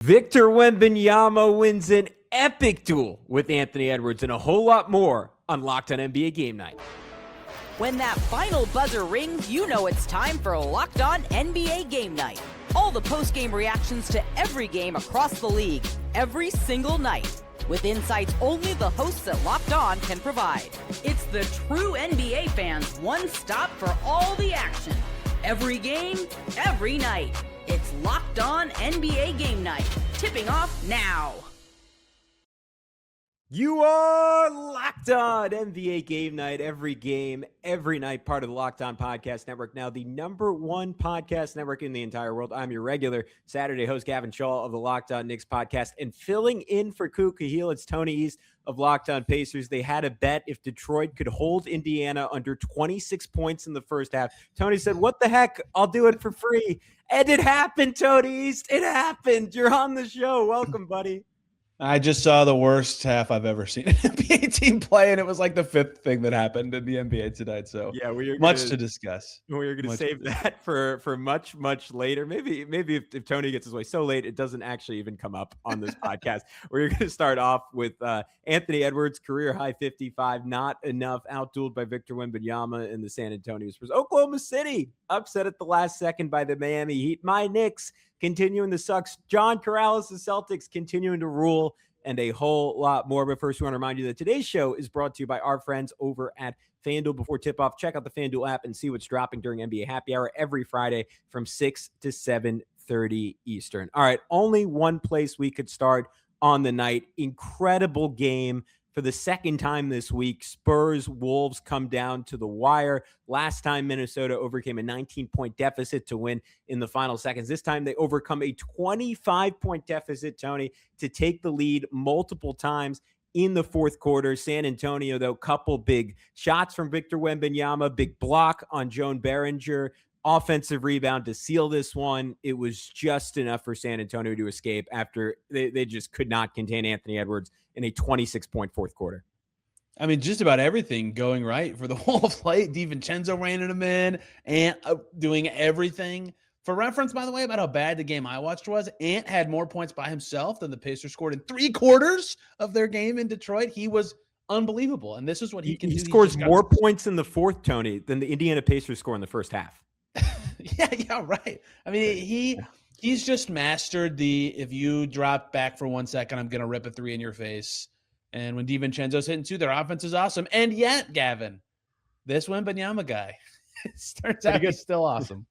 Victor Wembanyama wins an epic duel with Anthony Edwards and a whole lot more on Locked On NBA Game Night. When that final buzzer rings, you know it's time for Locked On NBA Game Night. All the post-game reactions to every game across the league, every single night, with insights only the hosts at Locked On can provide. It's the true NBA fans' one stop for all the action. Every game, every night. It's Locked On NBA Game Night, tipping off now. You are Locked On NBA Game Night, every game, every night, part of the Locked On Podcast Network. Now, the number one podcast network in the entire world. I'm your regular Saturday host, Gavin Schall of the Locked On Knicks podcast. And filling in for Ku Khahil, it's Tony East of Locked On Pacers. They had a bet if Detroit could hold Indiana under 26 points in the first half. Tony said, what the heck? I'll do it for free. And it happened, Tony East. It happened. You're on the show. Welcome, buddy. I just saw the worst half I've ever seen an NBA team play, and it was like the fifth thing that happened in the NBA tonight. So yeah, much to discuss. We're going to save that for much, much later. Maybe if Tony gets his way so late, it doesn't actually even come up on this podcast. We're going to start off with Anthony Edwards, career high 55, not enough, outdueled by Victor Wembanyama and the San Antonio Spurs. Oklahoma City upset at the last second by the Miami Heat. My Knicks continuing to suck. John Corrales, the Celtics, continuing to rule, and a whole lot more. But first, we want to remind you that today's show is brought to you by our friends over at FanDuel. Before tip-off, check out the FanDuel app and see what's dropping during NBA Happy Hour every Friday from 6 to 7:30 Eastern. All right, only one place we could start on the night. Incredible game. For the second time this week, Spurs-Wolves come down to the wire. Last time, Minnesota overcame a 19-point deficit to win in the final seconds. This time, they overcome a 25-point deficit, Tony, to take the lead multiple times in the fourth quarter. San Antonio, though, couple big shots from Victor Wembanyama, big block on Joan Behringer, offensive rebound to seal this one. It was just enough for San Antonio to escape after they just could not contain Anthony Edwards in a 26-point fourth quarter. I mean, just about everything going right for the whole plate. DiVincenzo reining him in and doing everything. For reference, by the way, about how bad the game I watched was, Ant had more points by himself than the Pacers scored in 3/4 of their game in Detroit. He was unbelievable, and this is what he can do. He scores more points in the fourth, Tony, than the Indiana Pacers score in the first half. Yeah, right. I mean, he's just mastered the, if you drop back for 1 second, I'm going to rip a three in your face. And when DiVincenzo's hitting two, their offense is awesome. And yet, Gavin, this Wembanyama guy, turns out he's still awesome.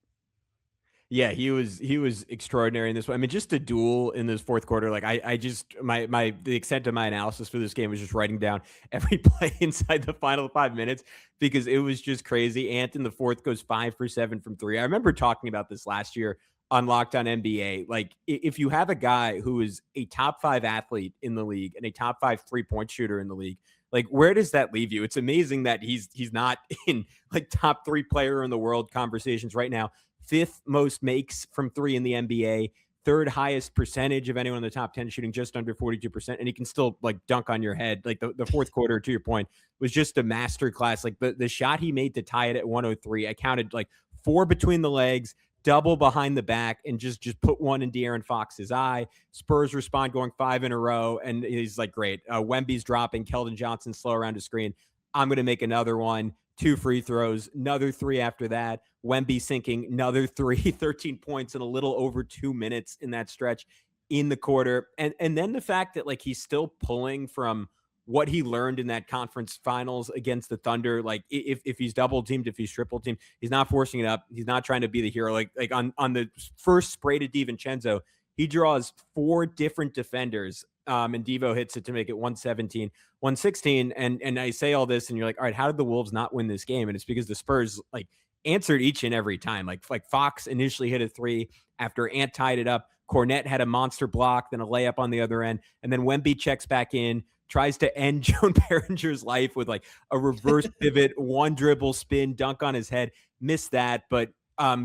Yeah, he was extraordinary in this one. I mean, just a duel in this fourth quarter. Like the extent of my analysis for this game was just writing down every play inside the final 5 minutes because it was just crazy. Ant in the fourth goes 5 for 7 from three. I remember talking about this last year on Locked On NBA. Like, if you have a guy who is a top 5 athlete in the league and a top 5 3-point shooter in the league, like, where does that leave you? It's amazing that he's not in like top 3 player in the world conversations right now. 5th most makes from three in the NBA, 3rd highest percentage of anyone in the top 10 shooting just under 42%. And he can still like dunk on your head. Like the fourth quarter, to your point, was just a master class. Like the shot he made to tie it at 103, I counted like 4 between the legs, double behind the back, and just put one in De'Aaron Fox's eye. Spurs respond going 5 in a row. And he's like, great. Wemby's dropping, Keldon Johnson slow around his screen. I'm going to make another one. 2 free throws, another 3 after that. Wemby sinking, another 3, 13 points in a little over 2 minutes in that stretch in the quarter. And then the fact that like he's still pulling from what he learned in that conference finals against the Thunder. Like if he's double teamed, if he's triple teamed, he's not forcing it up. He's not trying to be the hero. Like on the first spray to DiVincenzo, he draws 4 different defenders. And Devo hits it to make it 117, 116. And I say all this and you're like, all right, how did the Wolves not win this game? And it's because the Spurs like answered each and every time. Like Fox initially hit a 3 after Ant tied it up. Cornette had a monster block, then a layup on the other end. And then Wemby checks back in, tries to end Joan Behringer's life with like a reverse pivot, 1 dribble spin, dunk on his head. Missed that. But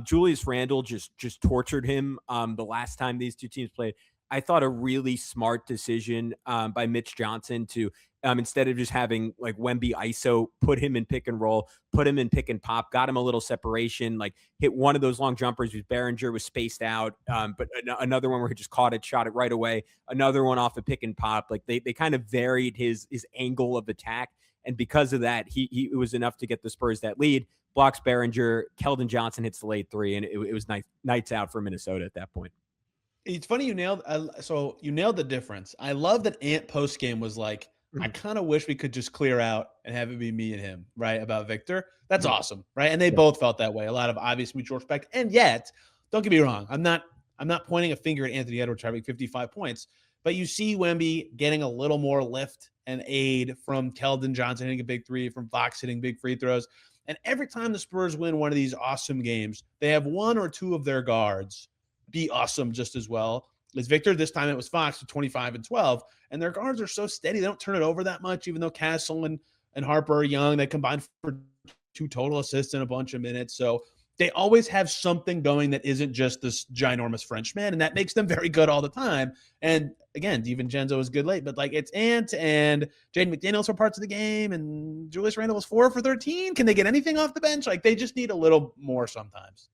Julius Randle just tortured him the last time these two teams played I thought a really smart decision by Mitch Johnson to instead of just having like Wemby ISO, put him in pick and roll, put him in pick and pop, got him a little separation, like hit one of those long jumpers with Behringer was spaced out, but another one where he just caught it, shot it right away, another one off a pick and pop. Like they kind of varied his angle of attack. And because of that, he it was enough to get the Spurs that lead. Blocks Behringer, Keldon Johnson hits the late three, and it was nights out for Minnesota at that point. It's funny you nailed the difference. I love that Ant post game was like, I kind of wish we could just clear out and have it be me and him, right? About Victor. That's awesome, right? And they both felt that way. A lot of obvious mutual respect. And yet, don't get me wrong, I'm not pointing a finger at Anthony Edwards having 55 points, but you see Wemby getting a little more lift and aid from Keldon Johnson hitting a big three, from Fox hitting big free throws. And every time the Spurs win one of these awesome games, they have one or two of their guards be awesome just as well as Victor. This time it was Fox with 25 and 12. And their guards are so steady. They don't turn it over that much, even though Castle and Harper are young. They combined for 2 total assists in a bunch of minutes. So they always have something going that isn't just this ginormous Frenchman, and that makes them very good all the time. And again, DiVincenzo is good late, but like it's Ant and Jaden McDaniels for parts of the game, and Julius Randle was 4 for 13. Can they get anything off the bench? Like they just need a little more sometimes.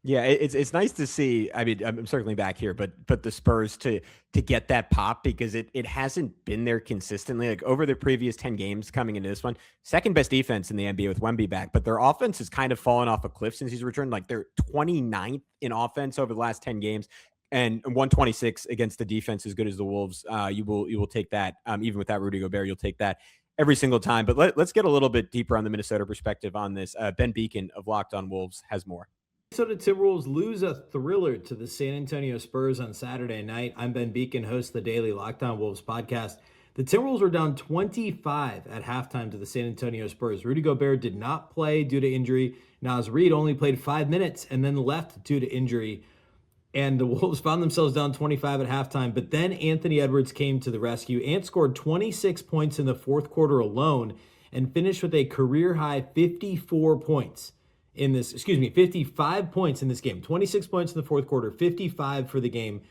Yeah, it's nice to see. I mean, I'm circling back here, but the Spurs to get that pop, because it hasn't been there consistently. Like over the previous 10 games coming into this one, second best defense in the NBA with Wemby back, but their offense has kind of fallen off a cliff since he's returned. Like they're 29th in offense over the last 10 games, and 126 against the defense as good as the Wolves. You will take that, even without Rudy Gobert, you'll take that every single time. But let's get a little bit deeper on the Minnesota perspective on this. Ben Beacon of Locked On Wolves has more. Minnesota Timberwolves lose a thriller to the San Antonio Spurs on Saturday night. I'm Ben Beacon, host of the daily Locked On Wolves podcast. The Timberwolves were down 25 at halftime to the San Antonio Spurs. Rudy Gobert did not play due to injury. Naz Reid only played 5 minutes and then left due to injury. And the Wolves found themselves down 25 at halftime. But then Anthony Edwards came to the rescue. Ant scored 26 points in the fourth quarter alone and finished with a career-high 54 points. 55 points in this game. 26 points in the fourth quarter, 55 for the game,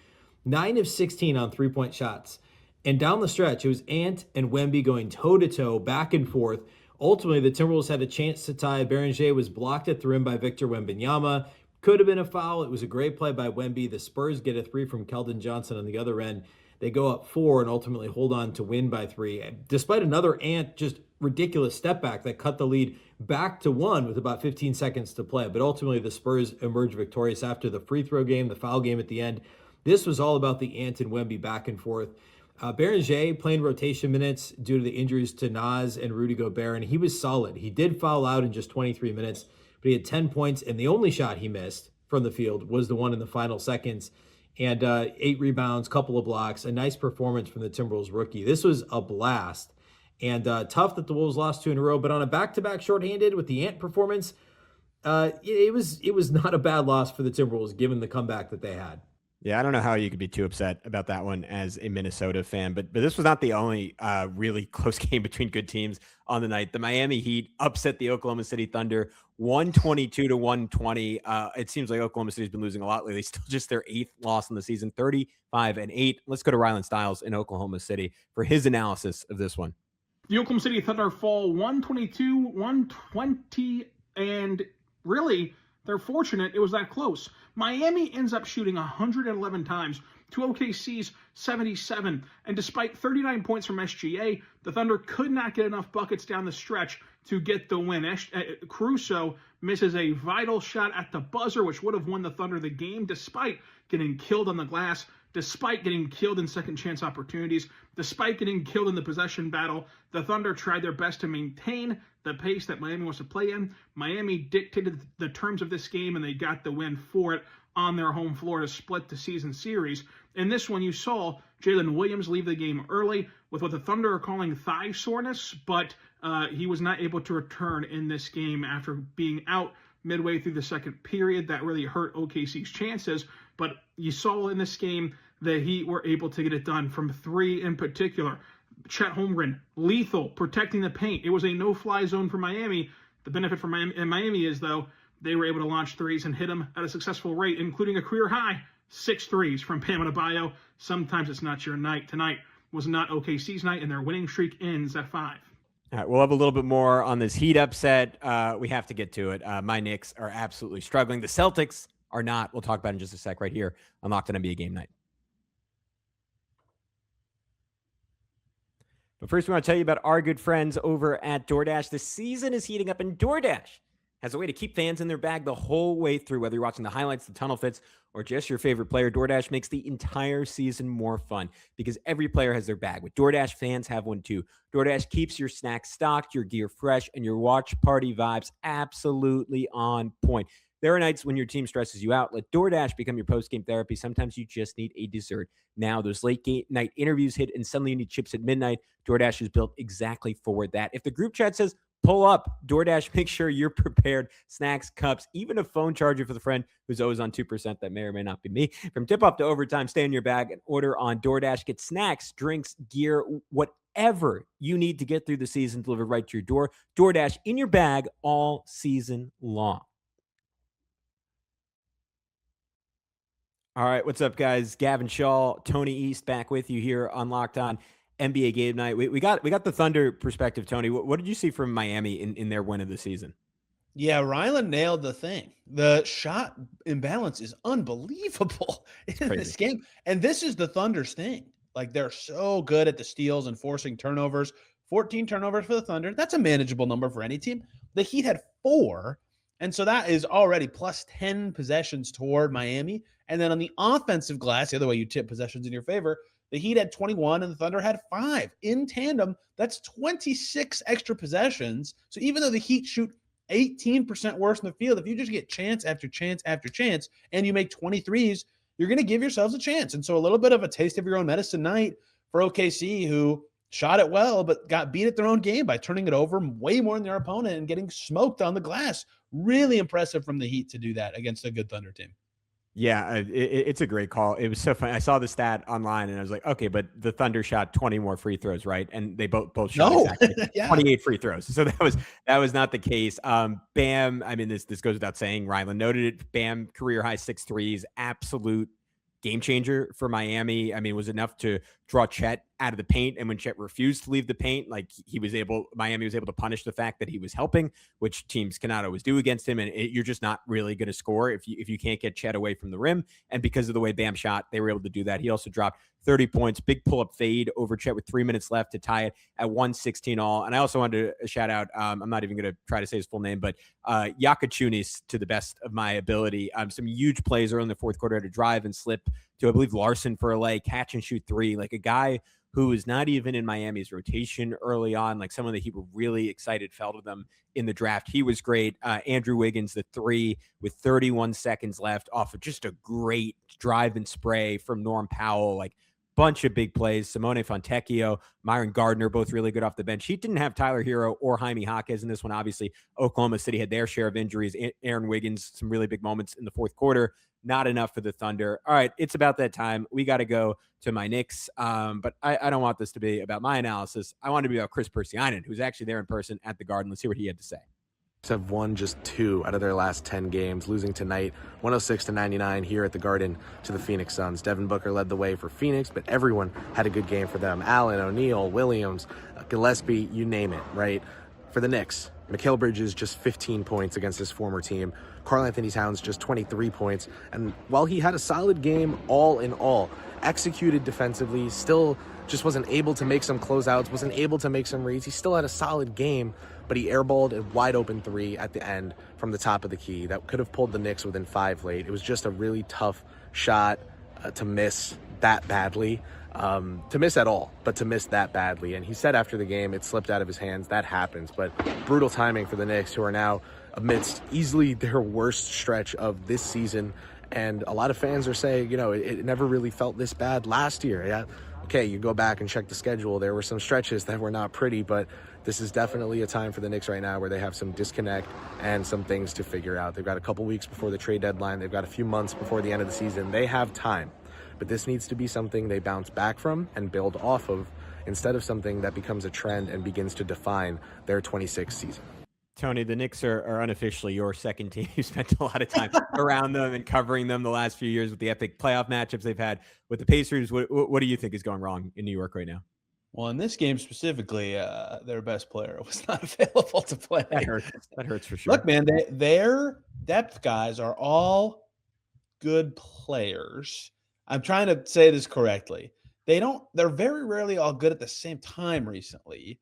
9 of 16 on three-point shots. And down the stretch, it was Ant and Wemby going toe-to-toe, back and forth. Ultimately, the Timberwolves had a chance to tie. Behringer was blocked at the rim by Victor Wembanyama. Could have been a foul. It was a great play by Wemby. The Spurs get a 3 from Keldon Johnson on the other end. They go up 4 and ultimately hold on to win by 3. Despite another Ant just ridiculous step back that cut the lead back to 1 with about 15 seconds to play. But ultimately, the Spurs emerged victorious after the free throw game, the foul game at the end. This was all about the Ant and Wemby back and forth. Behringer playing rotation minutes due to the injuries to Naz and Rudy Gobert, and he was solid. He did foul out in just 23 minutes, but he had 10 points, and the only shot he missed from the field was the one in the final seconds. And 8 rebounds, couple of blocks, a nice performance from the Timberwolves rookie. This was a blast. And tough that the Wolves lost 2 in a row, but on a back-to-back shorthanded with the Ant performance, it was not a bad loss for the Timberwolves given the comeback that they had. Yeah, I don't know how you could be too upset about that one as a Minnesota fan, but this was not the only really close game between good teams on the night. The Miami Heat upset the Oklahoma City Thunder 122-120. It seems like Oklahoma City's been losing a lot lately. Still just their 8th loss in the season, 35-8. Let's go to Ryland Stiles in Oklahoma City for his analysis of this one. The Oklahoma City Thunder fall 122-120, and really, they're fortunate it was that close. Miami ends up shooting 111 times to OKC's 77, and despite 39 points from SGA, the Thunder could not get enough buckets down the stretch to get the win. Caruso misses a vital shot at the buzzer, which would have won the Thunder the game, despite getting killed on the glass, despite getting killed in second chance opportunities, despite getting killed in the possession battle. The Thunder tried their best to maintain the pace that Miami wants to play in. Miami dictated the terms of this game, and they got the win for it on their home floor to split the season series. In this one, you saw Jalen Williams leave the game early with what the Thunder are calling thigh soreness, but he was not able to return in this game after being out midway through the second period. That really hurt OKC's chances, but you saw in this game the Heat were able to get it done from 3 in particular. Chet Holmgren, lethal, protecting the paint. It was a no-fly zone for Miami. The benefit for Miami is, though, they were able to launch threes and hit them at a successful rate, including a career high 6 threes from Bam Adebayo. Sometimes it's not your night. Tonight was not OKC's night, and their winning streak ends at 5. All right, we'll have a little bit more on this Heat upset. We have to get to it. My Knicks are absolutely struggling. The Celtics are not. We'll talk about it in just a sec right here on Locked On NBA Game Night. But first, we want to tell you about our good friends over at DoorDash. The season is heating up, and DoorDash has a way to keep fans in their bag the whole way through. Whether you're watching the highlights, the tunnel fits, or just your favorite player, DoorDash makes the entire season more fun because every player has their bag. With DoorDash, fans have one too. DoorDash keeps your snacks stocked, your gear fresh, and your watch party vibes absolutely on point. There are nights when your team stresses you out. Let DoorDash become your post-game therapy. Sometimes you just need a dessert. Now, those late-night interviews hit and suddenly you need chips at midnight. DoorDash is built exactly for that. If the group chat says, pull up, DoorDash makes sure you're prepared. Snacks, cups, even a phone charger for the friend who's always on 2%. That may or may not be me. From tip-off to overtime, stay in your bag and order on DoorDash. Get snacks, drinks, gear, whatever you need to get through the season delivered right to your door. DoorDash in your bag all season long. All right, what's up, guys? Gavin, Schall, Tony East back with you here on Locked On NBA Game Night. We got the Thunder perspective, Tony. What did you see from Miami in their win of the season? Yeah, Ryland nailed the thing. The shot imbalance is unbelievable in this game. And this is the Thunder's thing. Like, they're so good at the steals and forcing turnovers. 14 turnovers for the Thunder. That's a manageable number for any team. The Heat had 4. And so that is already plus 10 possessions toward Miami. And then on the offensive glass, the other way you tip possessions in your favor, the Heat had 21 and the Thunder had 5. In tandem, that's 26 extra possessions. So even though the Heat shoot 18% worse in the field, if you just get chance after chance after chance and you make 23s, you're going to give yourselves a chance. And so a little bit of a taste of your own medicine night for OKC, who shot it well, but got beat at their own game by turning it over way more than their opponent and getting smoked on the glass. Really impressive from the Heat to do that against a good Thunder team. Yeah, it's a great call. It was so funny. I saw the stat online and I was like, okay, but the Thunder shot 20 more free throws, right? And they both shot exactly 28 free throws. So that was not the case. Bam, I mean, this goes without saying. Ryland noted it. Bam, career high 6 threes, absolute game changer for Miami. I mean, it was enough to draw Chet out of the paint. And when Chet refused to leave the paint, like Miami was able to punish the fact that he was helping, which teams cannot always do against him. And you're just not really going to score if you can't get Chet away from the rim. And because of the way Bam shot, they were able to do that. He also dropped 30 points, big pull-up fade over Chet with 3 minutes left to tie it at 116 all. And I also wanted to shout out, I'm not even going to try to say his full name, but Jokic, to the best of my ability. Some huge plays early in the fourth quarter to drive and slip to, I believe, Larson for a lay, catch and shoot 3. Like a guy who was not even in Miami's rotation early on, like someone that he were really excited fell to them in the draft. He was great. Andrew Wiggins, the 3 with 31 seconds left off of just a great drive and spray from Norm Powell. Like, bunch of big plays. Simone Fontecchio, Myron Gardner, both really good off the bench. He didn't have Tyler Hero or Jaime Jaquez in this one. Obviously, Oklahoma City had their share of injuries. Aaron Wiggins, some really big moments in the fourth quarter. Not enough for the Thunder. All right, it's about that time. We got to go to my Knicks. But I don't want this to be about my analysis. I want it to be about Chris Persianen, who's actually there in person at the Garden. Let's hear what he had to say. Have won just 2 out of their last 10 games, losing tonight 106-99 here at the Garden to the Phoenix Suns. Devin Booker led the way for Phoenix, but everyone had a good game for them. Allen, O'Neal, Williams, Gillespie, you name it, right? For the Knicks, Mikal Bridges just 15 points against his former team. Karl-Anthony Towns just 23 points. And while he had a solid game all in all, executed defensively, still just wasn't able to make some closeouts, wasn't able to make some reads. He still had a solid game, but he airballed a wide open 3 at the end from the top of the key that could have pulled the Knicks within 5 late. It was just a really tough shot to miss that badly, to miss at all, but to miss that badly. And he said after the game, it slipped out of his hands. That happens, but brutal timing for the Knicks, who are now amidst easily their worst stretch of this season. And a lot of fans are saying, it never really felt this bad last year. Yeah. Okay, you go back and check the schedule. There were some stretches that were not pretty, but this is definitely a time for the Knicks right now where they have some disconnect and some things to figure out. They've got a couple weeks before the trade deadline. They've got a few months before the end of the season. They have time, but this needs to be something they bounce back from and build off of instead of something that becomes a trend and begins to define their 26th season. Tony, the Knicks are unofficially your second team. You spent a lot of time around them and covering them the last few years with the epic playoff matchups they've had with the Pacers. What do you think is going wrong in New York right now? Well, in this game specifically, their best player was not available to play. That hurts for sure. Look, man, their depth guys are all good players. I'm trying to say this correctly. They're very rarely all good at the same time recently.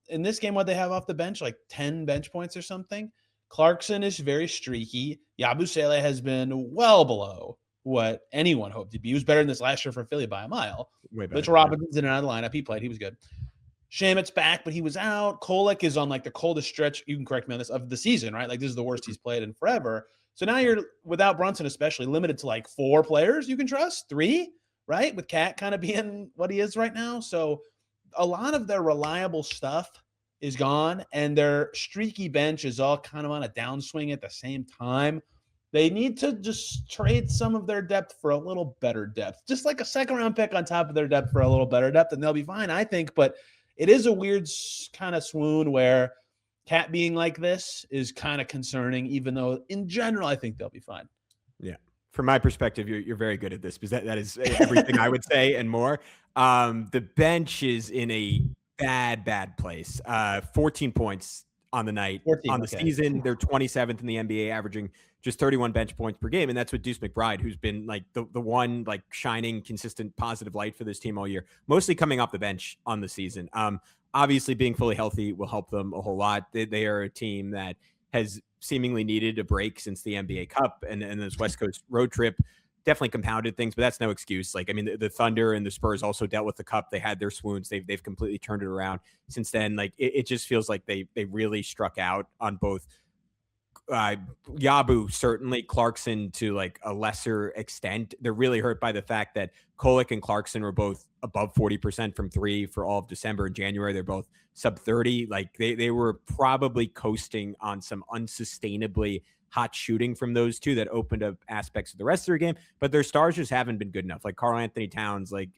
In this game, what they have off the bench, like 10 bench points or something. Clarkson is very streaky. Yabusele has been well below what anyone hoped he'd be. He was better than this last year for Philly by a mile. Mitchell Robinson's in and out of the lineup. He played. He was good. Shamit's back, but he was out. Kolek is on like the coldest stretch, you can correct me on this, of the season, right? Like this is the worst he's played in forever. So now you're, without Brunson especially, limited to like 4 players you can trust, 3, right? With Cat kind of being what he is right now. So a lot of their reliable stuff is gone, and their streaky bench is all kind of on a downswing at the same time. They need to just trade some of their depth for a little better depth, just like a second-round pick on top of their depth for a little better depth, and they'll be fine, I think. But it is a weird kind of swoon where Cat being like this is kind of concerning, even though in general, I think they'll be fine. Yeah. From my perspective, you're very good at this because that is everything I would say and more. The bench is in a bad place. 14 points on the night. On the season, they're 27th in the NBA, averaging just 31 bench points per game. And that's with Deuce McBride, who's been like the one like shining, consistent, positive light for this team all year, mostly coming off the bench on the season. Obviously, being fully healthy will help them a whole lot. They are a team that has seemingly needed a break since the NBA Cup and this West Coast road trip definitely compounded things, but that's no excuse. Like, I mean, the Thunder and the Spurs also dealt with the Cup. They had their swoons. They've completely turned it around since then. Like, it just feels like they really struck out on both Yabu, certainly, Clarkson to like a lesser extent. They're really hurt by the fact that Kolek and Clarkson were both above 40% from 3 for all of December and January. They're both sub 30. Like they were probably coasting on some unsustainably hot shooting from those two that opened up aspects of the rest of their game, but their stars just haven't been good enough. Like Karl-Anthony Towns, like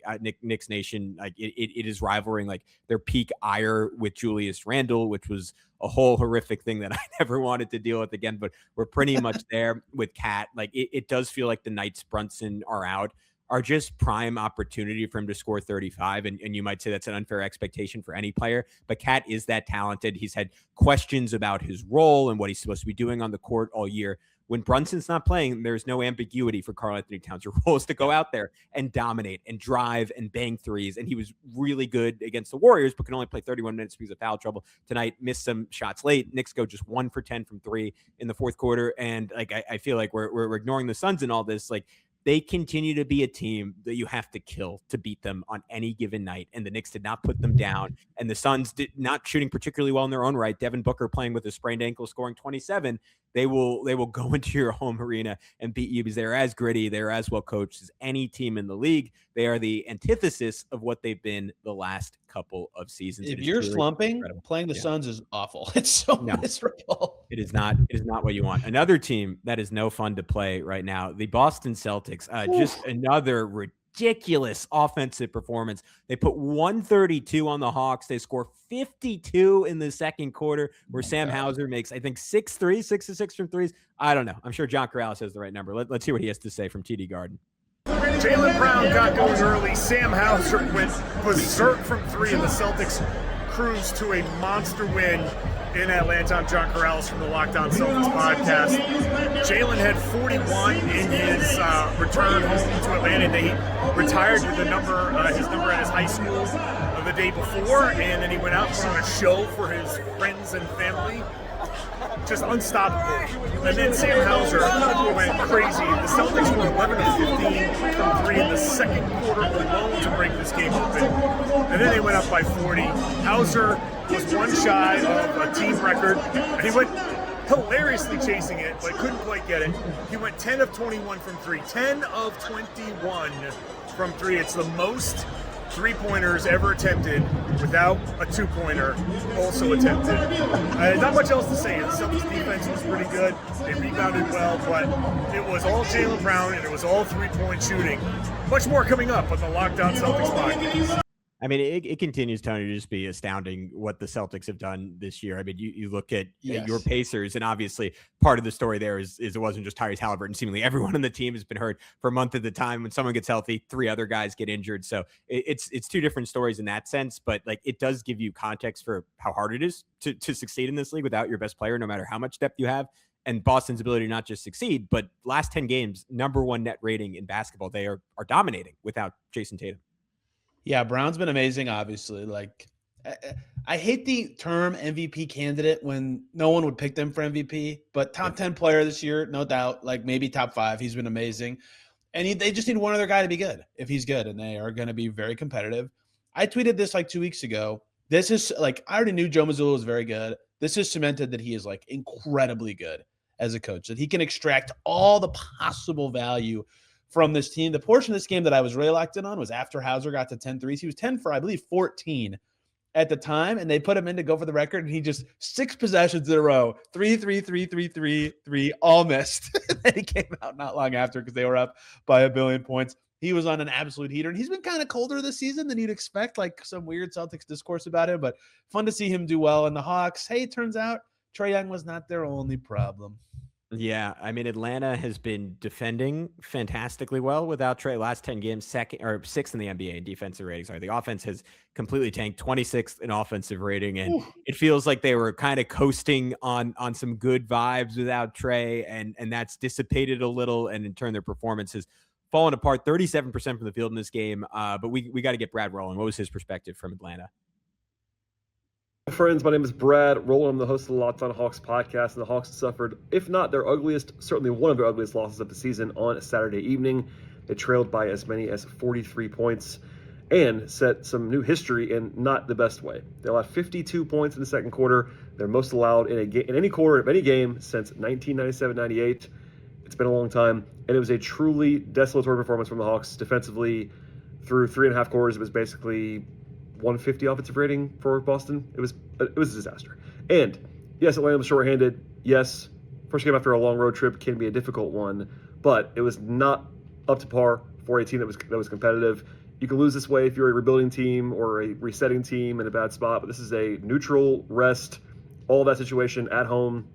Knicks Nation, like it is rivaling like their peak ire with Julius Randle, which was a whole horrific thing that I never wanted to deal with again, but we're pretty much there with Cat. Like it does feel like the nights Brunson are out are just prime opportunity for him to score 35. And you might say that's an unfair expectation for any player, but Cat is that talented. He's had questions about his role and what he's supposed to be doing on the court all year. When Brunson's not playing, there's no ambiguity for Karl-Anthony Towns. Your role is to go out there and dominate and drive and bang threes. And he was really good against the Warriors, but can only play 31 minutes because of foul trouble tonight. Missed some shots late. Knicks go just 1 for 10 from 3 in the fourth quarter. And like I feel like we're ignoring the Suns and all this. Like they continue to be a team that you have to kill to beat them on any given night. And the Knicks did not put them down. And the Suns did not shooting particularly well in their own right. Devin Booker playing with a sprained ankle, scoring 27. They will go into your home arena and beat you because they're as gritty, they're as well coached as any team in the league. They are the antithesis of what they've been the last couple of seasons. If you're slumping, incredible. Playing the Suns is awful. It's so miserable. It is not what you want. Another team that is no fun to play right now, the Boston Celtics. Just another ridiculous offensive performance. They put 132 on the Hawks. They score 52 in the second quarter, where Sam Hauser makes, I think, 6 to 6 from threes. I don't know. I'm sure John Corrales has the right number. Let's hear what he has to say from TD Garden. Jaylen Brown got going early. Sam Hauser went berserk from 3, and the Celtics cruised to a monster win in Atlanta. I'm John Corrales from the Locked On Celtics podcast. Jaylen had 41 in his return home to Atlanta. They retired with his number at his high school the day before, and then he went out and put on a show for his friends and family. Just unstoppable. And then Sam Hauser went crazy. The Celtics were 11 of 15 from 3 in the second quarter alone to break this game open. And then they went up by 40. Hauser was one shy of a team record, and he went hilariously chasing it, but couldn't quite get it. He went 10 of 21 from 3. 10 of 21 from 3. It's the most three-pointers ever attempted without a two-pointer also attempted. Not much else to say. The Celtics defense was pretty good. They rebounded well, but it was all Jaylen Brown and it was all three-point shooting. Much more coming up on the Locked On Celtics podcast. I mean, it continues, Tony, to just be astounding what the Celtics have done this year. I mean, you look at your Pacers, and obviously part of the story there is it wasn't just Tyrese Halliburton. Seemingly everyone on the team has been hurt for a month at a time. When someone gets healthy, 3 other guys get injured. So it's 2 different stories in that sense. But like, it does give you context for how hard it is to succeed in this league without your best player, no matter how much depth you have. And Boston's ability to not just succeed, but last 10 games, #1 net rating in basketball. They are dominating without Jason Tatum. Yeah, Brown's been amazing, obviously. Like, I hate the term MVP candidate when no one would pick them for MVP, but top 10 player this year, no doubt, like maybe top 5. He's been amazing. And they just need one other guy to be good if he's good, and they are going to be very competitive. I tweeted this like 2 weeks ago. This is like, I already knew Joe Mazzulla was very good. This is cemented that he is like incredibly good as a coach, that he can extract all the possible value from this team. The portion of this game that I was really locked in on was after Hauser got to 10 threes. He was 10 for, I believe, 14 at the time, and they put him in to go for the record, and he just 6 possessions in a row, 3, all missed. And he came out not long after because they were up by 1 billion points. He was on an absolute heater, and he's been kind of colder this season than you'd expect, like some weird Celtics discourse about him, but fun to see him do well. And the Hawks, hey, it turns out Trae Young was not their only problem. Yeah, I mean, Atlanta has been defending fantastically well without Trae. Last 10 games, 6th in the NBA in defensive ratings. The offense has completely tanked, 26th in offensive rating, and it feels like they were kind of coasting on some good vibes without Trae, and that's dissipated a little, and in turn, their performance has fallen apart. 37% from the field in this game, but we got to get Brad rolling. What was his perspective from Atlanta? Friends, my name is Brad Rowland. I'm the host of the Locked On Hawks podcast, and the Hawks suffered, if not their ugliest, certainly one of their ugliest losses of the season on a Saturday evening. They trailed by as many as 43 points and set some new history in not the best way. They allowed 52 points in the second quarter. They're most allowed in any quarter of any game since 1997-98. It's been a long time, and it was a truly desolatory performance from the Hawks defensively. Through 3.5 quarters, it was basically 150 offensive rating for Boston. It was a disaster. And yes, Atlanta was shorthanded. Yes, first game after a long road trip can be a difficult one, but it was not up to par for a team that was competitive. You can lose this way if you're a rebuilding team or a resetting team in a bad spot, but this is a neutral rest, all that situation at home,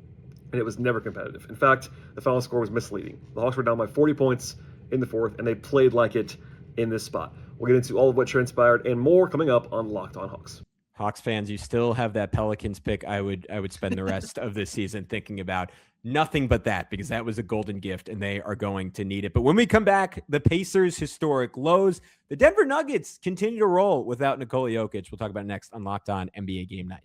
and it was never competitive. In fact, the final score was misleading. The Hawks were down by 40 points in the fourth, and they played like it in this spot. We'll get into all of what transpired and more coming up on Locked On Hawks. Hawks fans, you still have that Pelicans pick. I would spend the rest of this season thinking about nothing but that, because that was a golden gift and they are going to need it. But when we come back, the Pacers' historic lows, the Denver Nuggets continue to roll without Nikola Jokic. We'll talk about it next on Locked On NBA Game Night.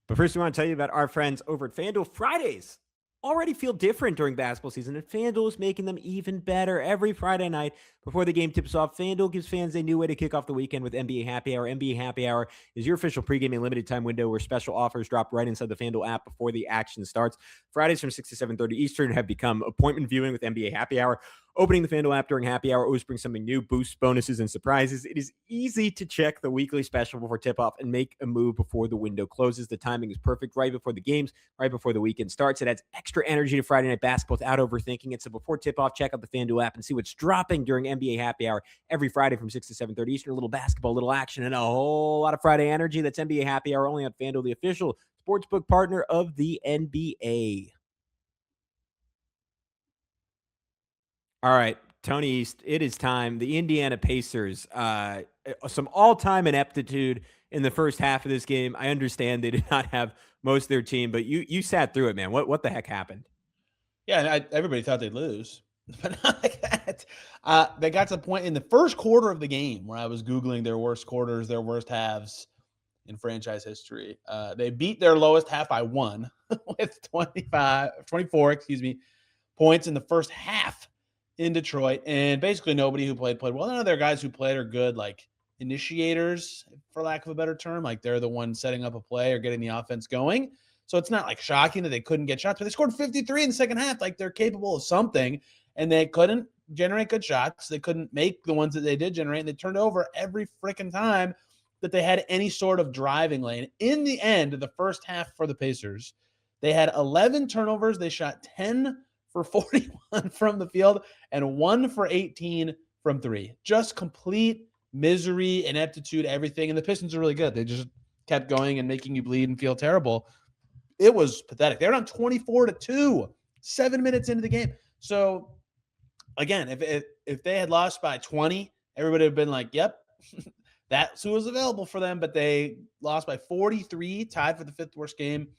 But first, we want to tell you about our friends over at FanDuel. Fridays already feel different during basketball season, and FanDuel is making them even better. Every Friday night before the game tips off, FanDuel gives fans a new way to kick off the weekend with NBA Happy Hour. NBA Happy Hour is your official pregame and limited time window where special offers drop right inside the FanDuel app before the action starts. Fridays from 6 to 7:30 Eastern have become appointment viewing with NBA Happy Hour. Opening the FanDuel app during Happy Hour always brings something new, boosts, bonuses, and surprises. It is easy to check the weekly special before tip-off and make a move before the window closes. The timing is perfect, right before the games, right before the weekend starts. It adds extra energy to Friday Night Basketball without overthinking it. So before tip-off, check out the FanDuel app and see what's dropping during NBA Happy Hour every Friday from 6 to 7:30 Eastern. A little basketball, a little action, and a whole lot of Friday energy. That's NBA Happy Hour only on FanDuel, the official sportsbook partner of the NBA. All right, Tony East, it is time. The Indiana Pacers, some all-time ineptitude in the first half of this game. I understand they did not have most of their team, but you sat through it, man. What the heck happened? Yeah, everybody thought they'd lose, but not like that. They got to the point in the first quarter of the game where I was Googling their worst quarters, their worst halves in franchise history. They beat their lowest half by 1 with 24 points in the first half in Detroit, and basically nobody who played well. None of their guys who played are good, like initiators, for lack of a better term. Like they're the ones setting up a play or getting the offense going. So it's not like shocking that they couldn't get shots, but they scored 53 in the second half. Like they're capable of something, and they couldn't generate good shots. They couldn't make the ones that they did generate, and they turned over every freaking time that they had any sort of driving lane. In the end of the first half for the Pacers, they had 11 turnovers. They shot 10 for 41 from the field and 1 for 18 from three. Just complete misery, ineptitude, everything. And the Pistons are really good. They just kept going and making you bleed and feel terrible. It was pathetic. They were down 24-2, 7 minutes into the game. So, again, if they had lost by 20, everybody would have been like, yep, that's who was available for them. But they lost by 43, tied for the fifth worst game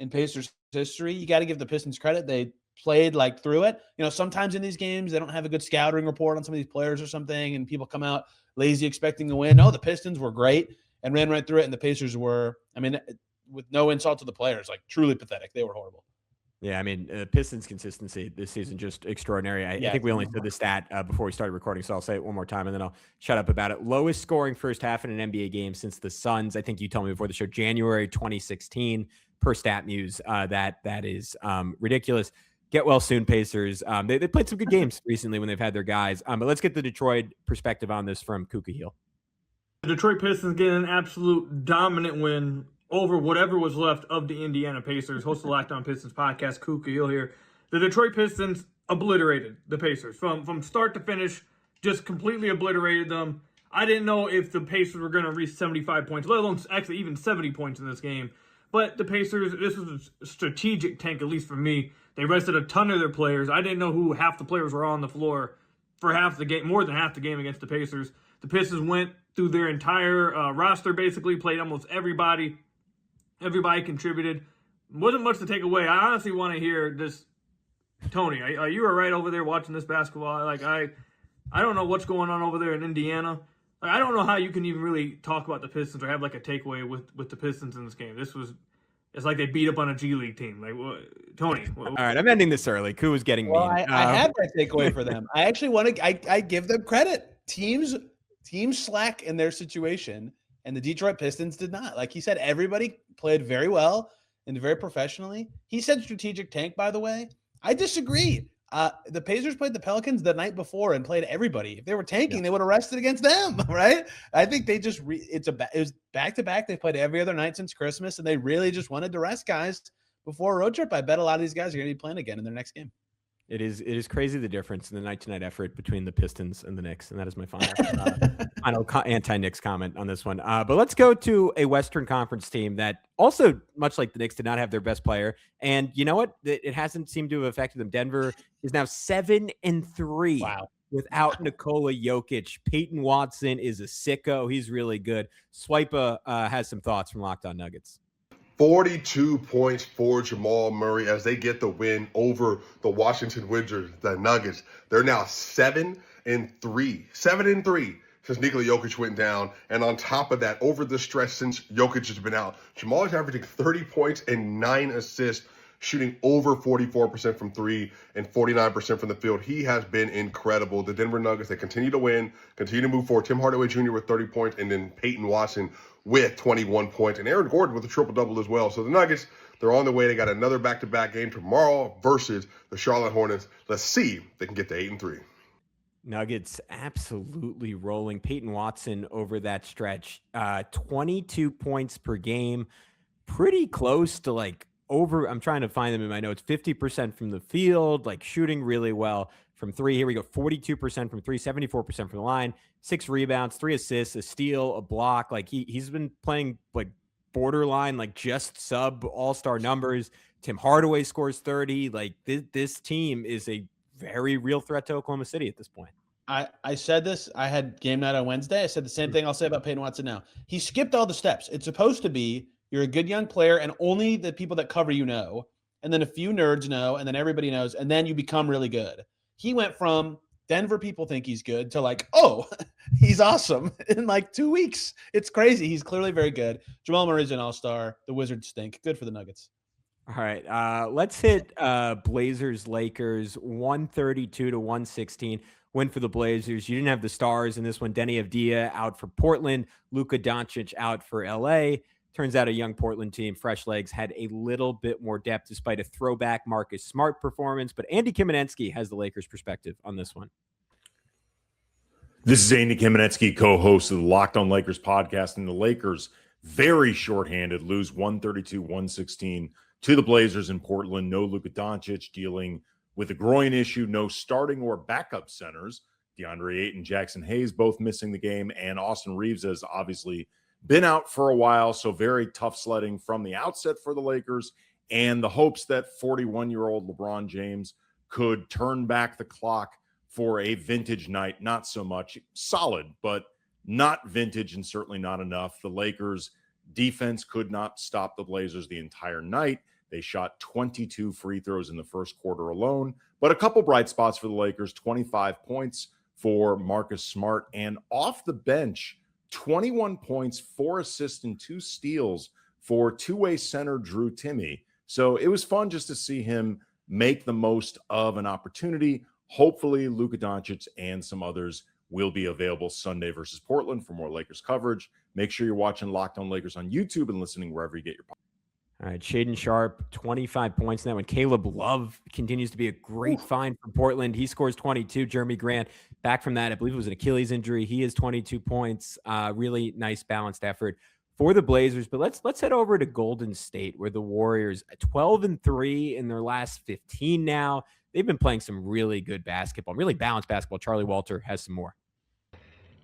in Pacers history. You got to give the Pistons credit. They played like through it. You know, sometimes in these games, they don't have a good scouting report on some of these players or something, and people come out lazy expecting to win. No, the Pistons were great and ran right through it, and the Pacers were, I mean, with no insult to the players, like truly pathetic. They were horrible. Yeah, I mean, Pistons consistency this season just extraordinary. I think we only said the stat before we started recording, so I'll say it one more time and then I'll shut up about it. Lowest scoring first half in an NBA game since the Suns. I think you told me before the show, January 2016 per StatMuse. That is ridiculous. Get well soon, Pacers. They played some good games recently when they've had their guys. But let's get the Detroit perspective on this from Kuka Heel. The Detroit Pistons get an absolute dominant win over whatever was left of the Indiana Pacers. Host of the Locked On Pistons podcast, Kuka Heel here. The Detroit Pistons obliterated the Pacers from start to finish, just completely obliterated them. I didn't know if the Pacers were going to reach 75 points, let alone actually even 70 points in this game. But the Pacers, this was a strategic tank, at least for me. They rested a ton of their players. I didn't know who half the players were on the floor for half the game, more than half the game against the Pacers. The Pistons went through their entire roster, basically played almost everybody. Everybody contributed. Wasn't much to take away. I honestly want to hear this. Tony, are you all right over there watching this basketball? Like, I don't know what's going on over there in Indiana. Like, I don't know how you can even really talk about the Pistons or have like a takeaway with the Pistons in this game. It's like they beat up on a G League team. Like, Tony. All right, I'm ending this early. Koo was getting mean. I have that takeaway for them. I actually want to. I give them credit. Teams slack in their situation, and the Detroit Pistons did not. Like he said, everybody played very well and very professionally. He said strategic tank, by the way. I disagree. The Pacers played the Pelicans the night before and played everybody. If they were tanking, they would have rested against them, right? I think they just it was back-to-back. They played every other night since Christmas, and they really just wanted to rest guys before a road trip. I bet a lot of these guys are going to be playing again in their next game. It is crazy the difference in the night-to-night effort between the Pistons and the Knicks, and that is my final anti-Knicks comment on this one. But let's go to a Western Conference team that also, much like the Knicks, did not have their best player. And you know what? It hasn't seemed to have affected them. Denver is now 7-3 without Nikola Jokic. Peyton Watson is a sicko. He's really good. Swipa has some thoughts from Locked On Nuggets. 42 points for Jamal Murray as they get the win over the Washington Wizards, the Nuggets. They're now 7-3. 7-3 since Nikola Jokic went down. And on top of that, over the stretch since Jokic has been out, Jamal is averaging 30 points and 9 assists, shooting over 44% from three and 49% from the field. He has been incredible. The Denver Nuggets, they continue to win, continue to move forward. Tim Hardaway Jr. with 30 points, and then Peyton Watson with 21 points, and Aaron Gordon with a triple-double as well. So the Nuggets, they're on their way. They got another back-to-back game tomorrow versus the Charlotte Hornets. Let's see if they can get to 8-3. Nuggets absolutely rolling. Peyton Watson over that stretch, 22 points per game, pretty close to like over, I'm trying to find them in my notes, 50% from the field, like shooting really well from three. Here we go, 42% from three, 74% from the line, 6 rebounds, 3 assists, a steal, a block. Like he's been playing like borderline, like just sub all-star numbers. Tim Hardaway scores 30. Like this team is a very real threat to Oklahoma City at this point. I said this. I had game night on Wednesday. I said the same thing I'll say about Peyton Watson now. He skipped all the steps. It's supposed to be you're a good young player and only the people that cover you know, and then a few nerds know, and then everybody knows, and then you become really good. He went from Denver people think he's good to like, oh, he's awesome in like 2 weeks. It's crazy. He's clearly very good. Jamal Murray's an all-star. The Wizards stink. Good for the Nuggets. All right, let's hit Blazers Lakers 132-116 win for the Blazers. You didn't have the stars in this one. Denny Avdija out for Portland, Luka Doncic out for LA. Turns out a young Portland team, fresh legs, had a little bit more depth despite a throwback Marcus Smart performance. But Andy Kamenetsky has the Lakers perspective on this one. This is Andy Kamenetsky, co-host of the Locked On Lakers podcast, and the Lakers very shorthanded, lose 132-116 to the Blazers in Portland. No Luka Doncic, dealing with a groin issue, no starting or backup centers. DeAndre Ayton, Jackson Hayes both missing the game, and Austin Reeves has obviously been out for a while, so very tough sledding from the outset for the Lakers, and the hopes that 41-year-old LeBron James could turn back the clock for a vintage night. Not so much. Solid, but not vintage, and certainly not enough. The Lakers defense could not stop the Blazers the entire night. They shot 22 free throws in the first quarter alone, but a couple bright spots for the Lakers. 25 points for Marcus Smart, and off the bench, 21 points, 4 assists, and 2 steals for two-way center Drew Timme. So it was fun just to see him make the most of an opportunity. Hopefully, Luka Doncic and some others will be available Sunday versus Portland for more Lakers coverage. Make sure you're watching Locked On Lakers on YouTube and listening wherever you get your podcasts. All right, Shaedon Sharpe, 25 points now. And Caleb Love continues to be a great find for Portland. He scores 22. Jeremy Grant, back from that, I believe it was an Achilles injury. He has 22 points. Really nice, balanced effort for the Blazers. But let's head over to Golden State, where the Warriors, 12-3 in their last 15 now. They've been playing some really good basketball, really balanced basketball. Charlie Walter has some more.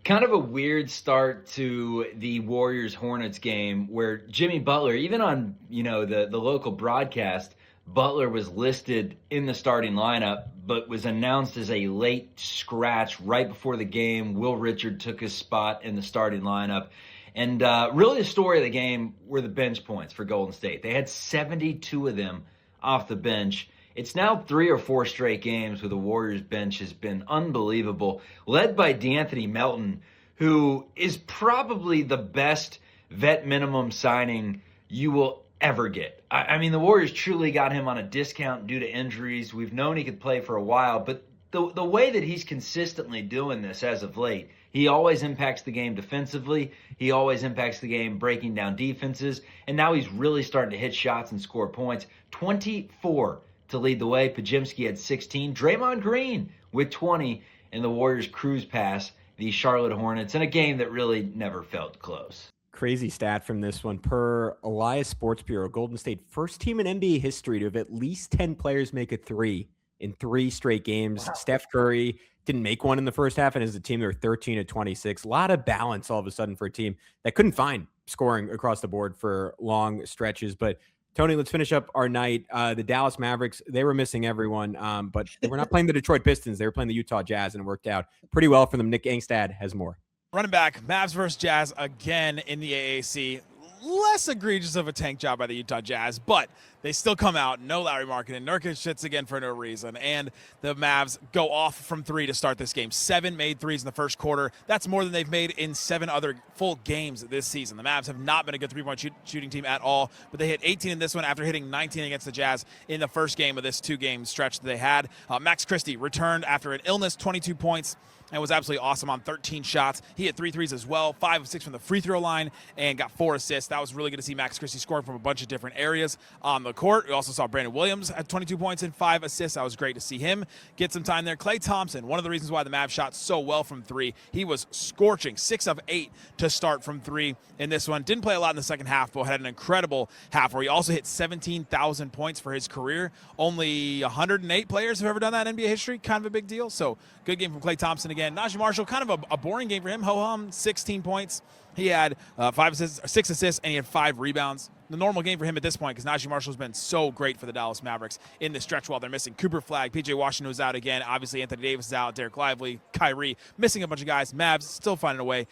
Kind of a weird start to the Warriors-Hornets game where Jimmy Butler, even on, the local broadcast, Butler was listed in the starting lineup, but was announced as a late scratch right before the game. Will Richard took his spot in the starting lineup. And really the story of the game were the bench points for Golden State. They had 72 of them off the bench. It's now 3 or 4 straight games where the Warriors bench has been unbelievable, led by DeAnthony Melton, who is probably the best vet minimum signing you will ever get. I mean, the Warriors truly got him on a discount due to injuries. We've known he could play for a while, but the way that he's consistently doing this as of late, he always impacts the game defensively. He always impacts the game breaking down defenses. And now he's really starting to hit shots and score points. 24 to lead the way. Podziemski had 16. Draymond Green with 20. And the Warriors cruise past the Charlotte Hornets in a game that really never felt close. Crazy stat from this one. Per Elias Sports Bureau, Golden State, first team in NBA history to have at least 10 players make a three in 3 straight games. Wow. Steph Curry didn't make one in the first half, and as a team, they were 13-26. A lot of balance all of a sudden for a team that couldn't find scoring across the board for long stretches. But Tony, let's finish up our night. The Dallas Mavericks, they were missing everyone, but they were not playing the Detroit Pistons. They were playing the Utah Jazz, and it worked out pretty well for them. Nick Angstad has more. Running back, Mavs versus Jazz again in the AAC. Less egregious of a tank job by the Utah Jazz, but they still come out. No Larry Markkinen. Nurkic shits again for no reason. And the Mavs go off from 3 to start this game. 7 made threes in the first quarter. That's more than they've made in 7 other full games this season. The Mavs have not been a good three-point shooting team at all, but they hit 18 in this one after hitting 19 against the Jazz in the first game of this 2-game stretch that they had. Max Christie returned after an illness, 22 points. And was absolutely awesome on 13 shots. He hit 3 threes as well, 5 of 6 from the free throw line, and got 4 assists. That was really good to see Max Christie scoring from a bunch of different areas on the court. We also saw Brandon Williams at 22 points and 5 assists. That was great to see him get some time there. Klay Thompson, one of the reasons why the Mavs shot so well from 3. He was scorching, 6 of 8 to start from 3 in this one. Didn't play a lot in the second half, but had an incredible half where he also hit 17,000 points for his career. Only 108 players have ever done that in NBA history. Kind of a big deal. So good game from Klay Thompson again. Najee Marshall, kind of a boring game for him. Ho-hum, 16 points. He had 6 assists, and he had 5 rebounds. The normal game for him at this point, because Najee Marshall's been so great for the Dallas Mavericks in this stretch while they're missing Cooper Flagg. P.J. Washington was out again. Obviously, Anthony Davis is out. Derek Lively, Kyrie, missing a bunch of guys. Mavs still finding a way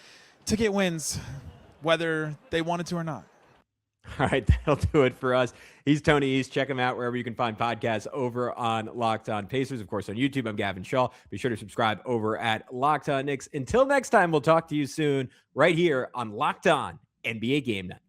to get wins, whether they wanted to or not. All right, that'll do it for us. He's Tony East. Check him out wherever you can find podcasts over on Locked On Pacers. Of course, on YouTube, I'm Gavin Schall. Be sure to subscribe over at Locked On Knicks. Until next time, we'll talk to you soon right here on Locked On NBA Game Night.